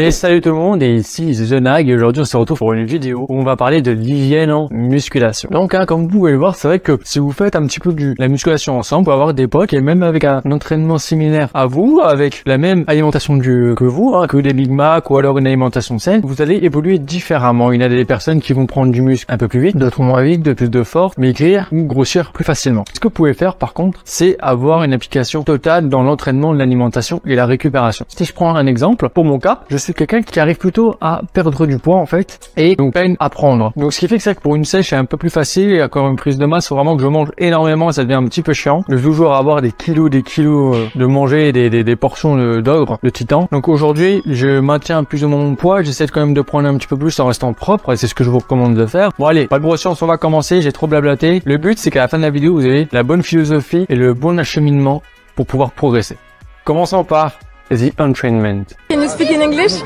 Et salut tout le monde, et ici The Nag, et aujourd'hui on se retrouve pour une vidéo où on va parler de l'hygiène en musculation. Donc comme vous pouvez le voir, c'est vrai que si vous faites un petit peu de la musculation ensemble, vous pouvez avoir des potes, et même avec un entraînement similaire à vous, avec la même alimentation que vous, que des Big Mac ou alors une alimentation saine, vous allez évoluer différemment. Il y a des personnes qui vont prendre du muscle un peu plus vite, d'autres moins vite, de plus de force, maigrir ou grossir plus facilement. Ce que vous pouvez faire par contre, c'est avoir une application totale dans l'entraînement, l'alimentation et la récupération. Si je prends un exemple, pour mon cas, je suis quelqu'un qui arrive plutôt à perdre du poids en fait et donc peine à prendre. Donc ce qui fait que c'est que pour une sèche c'est un peu plus facile et encore une prise de masse, faut vraiment que je mange énormément et ça devient un petit peu chiant de toujours avoir des kilos de manger des portions d'ogre, de titan. Donc aujourd'hui je maintiens plus ou moins mon poids, j'essaie quand même de prendre un petit peu plus en restant propre et c'est ce que je vous recommande de faire. Bon allez, pas de broscience, on va commencer, j'ai trop blablaté. Le but c'est qu'à la fin de la vidéo vous avez la bonne philosophie et le bon acheminement pour pouvoir progresser. Commençons par The Entrainment. Can you speak in English?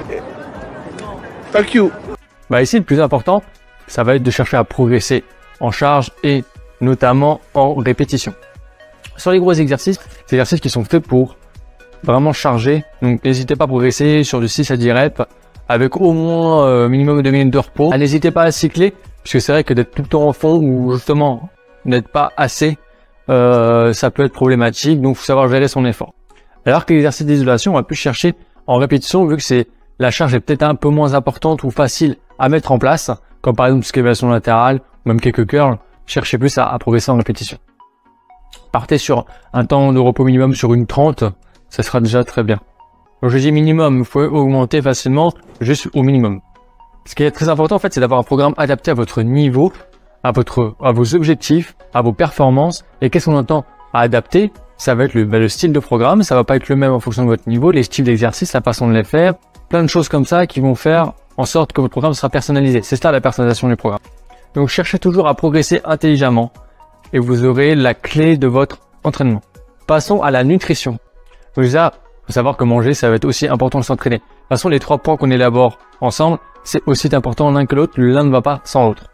Thank you. Ici, le plus important, ça va être de chercher à progresser en charge et notamment en répétition. Sur les gros exercices, c'est des exercices qui sont faits pour vraiment charger. Donc, n'hésitez pas à progresser sur du 6 à 10 reps avec au moins minimum 2 minutes de repos. N'hésitez pas à cycler, puisque c'est vrai que d'être tout le temps en fond ou justement n'être pas assez, ça peut être problématique. Donc, il faut savoir gérer son effort. Alors que l'exercice d'isolation, on va plus chercher en répétition, vu que la charge est peut-être un peu moins importante ou facile à mettre en place, comme par exemple tout ce qui est élévation latérale, ou même quelques curls, cherchez plus à progresser en répétition. Partez sur un temps de repos minimum sur une 30, ça sera déjà très bien. Donc je dis minimum, vous pouvez augmenter facilement juste au minimum. Ce qui est très important en fait, c'est d'avoir un programme adapté à votre niveau, à vos objectifs, à vos performances. Et qu'est-ce qu'on entend à adapter? Ça va être le style de programme, ça va pas être le même en fonction de votre niveau, les styles d'exercice, la façon de les faire, plein de choses comme ça qui vont faire en sorte que votre programme sera personnalisé. C'est ça la personnalisation du programme. Donc cherchez toujours à progresser intelligemment et vous aurez la clé de votre entraînement. Passons à la nutrition. Donc déjà, faut savoir que manger, ça va être aussi important de s'entraîner. De toute façon, les 3 points qu'on élabore ensemble, c'est aussi important l'un que l'autre, l'un ne va pas sans l'autre.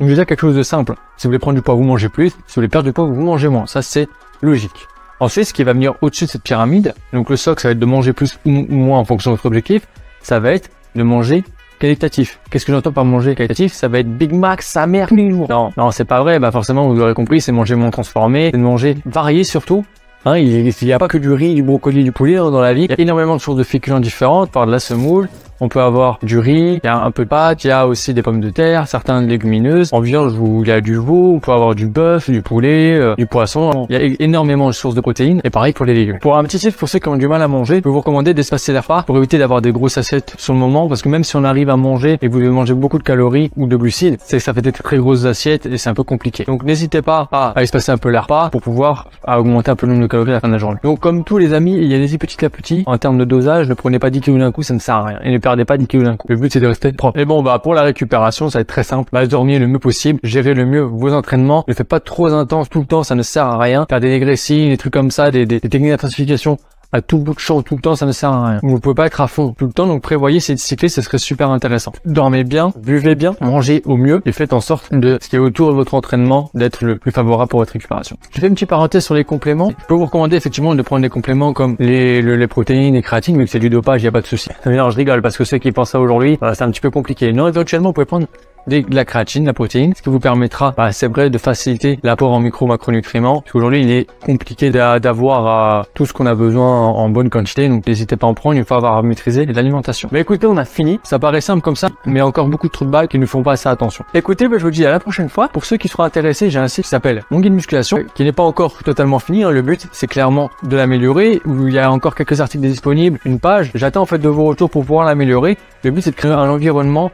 Donc déjà quelque chose de simple. Si vous voulez prendre du poids, vous mangez plus. Si vous voulez perdre du poids, vous mangez moins. Ça, c'est logique. Ensuite, ce qui va venir au-dessus de cette pyramide, donc le socle, ça va être de manger plus ou moins en fonction de votre objectif, ça va être de manger qualitatif. Qu'est-ce que j'entends par manger qualitatif? Ça va être Big Mac, sa mère, tous les jours. Non, c'est pas vrai. Forcément, vous l'aurez compris, c'est manger moins transformé, c'est de manger varié surtout. Il n'y a pas que du riz, du brocoli, du poulet dans la vie. Il y a énormément de sources de féculents différentes, par de la semoule. On peut avoir du riz, il y a un peu de pâtes, il y a aussi des pommes de terre, certaines légumineuses. En viande, il y a du veau, on peut avoir du bœuf, du poulet, du poisson. Il y a énormément de sources de protéines et pareil pour les légumes. Pour un petit tip, pour ceux qui ont du mal à manger, je peux vous recommander d'espacer les repas pour éviter d'avoir des grosses assiettes sur le moment, parce que même si on arrive à manger et que vous devez manger beaucoup de calories ou de glucides, c'est que ça fait des très grosses assiettes et c'est un peu compliqué. Donc n'hésitez pas à espacer un peu les repas pour pouvoir augmenter un peu le nombre de calories à la fin de la journée. Donc comme tous les amis, il y a des petit à petit. En termes de dosage, ne prenez pas 10 kg d'un coup, ça ne sert à rien. Et ne perdez pas 10 kg d'un coup. Le but c'est de rester propre. Et bon pour la récupération, ça va être très simple. Dormir le mieux possible, gérer le mieux vos entraînements. Ne faites pas trop intense tout le temps, ça ne sert à rien. Faire des dégressives, des trucs comme ça, des techniques d'intensification à tout bout de champ tout le temps, ça ne sert à rien. Vous ne pouvez pas être à fond tout le temps, donc prévoyez ces cycles, ce serait super intéressant. Dormez bien, buvez bien, mangez au mieux et faites en sorte de ce qui est autour de votre entraînement d'être le plus favorable pour votre récupération. Je fais une petite parenthèse sur les compléments. Je peux vous recommander effectivement de prendre des compléments comme les protéines, les créatines, mais que c'est du dopage, il n'y a pas de souci. Non, je rigole parce que ceux qui pensent ça aujourd'hui, c'est un petit peu compliqué. Non, éventuellement, vous pouvez prendre de la créatine, la protéine, ce qui vous permettra, c'est vrai, de faciliter l'apport en macronutriments. Parce qu'aujourd'hui, il est compliqué d'avoir tout ce qu'on a besoin en bonne quantité, donc n'hésitez pas à en prendre une fois avoir maîtrisé l'alimentation. Mais écoutez, on a fini. Ça paraît simple comme ça, mais encore beaucoup de trous de balles qui ne font pas assez attention. Écoutez, je vous dis à la prochaine fois. Pour ceux qui seront intéressés, j'ai un site qui s'appelle Mon Guide Musculation, qui n'est pas encore totalement fini. Le but, c'est clairement de l'améliorer, où il y a encore quelques articles disponibles, une page. J'attends en fait de vos retours pour pouvoir l'améliorer. Le but, c'est de créer un environnement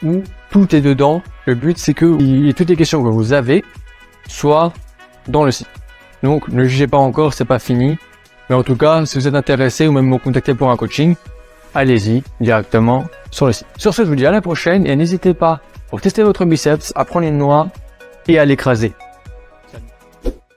où tout est dedans. Le but, c'est que toutes les questions que vous avez soient dans le site. Donc, ne jugez pas encore, c'est pas fini. Mais en tout cas, si vous êtes intéressé ou même me contacter pour un coaching, allez-y directement sur le site. Sur ce, je vous dis à la prochaine et n'hésitez pas pour tester votre biceps à prendre une noix et à l'écraser.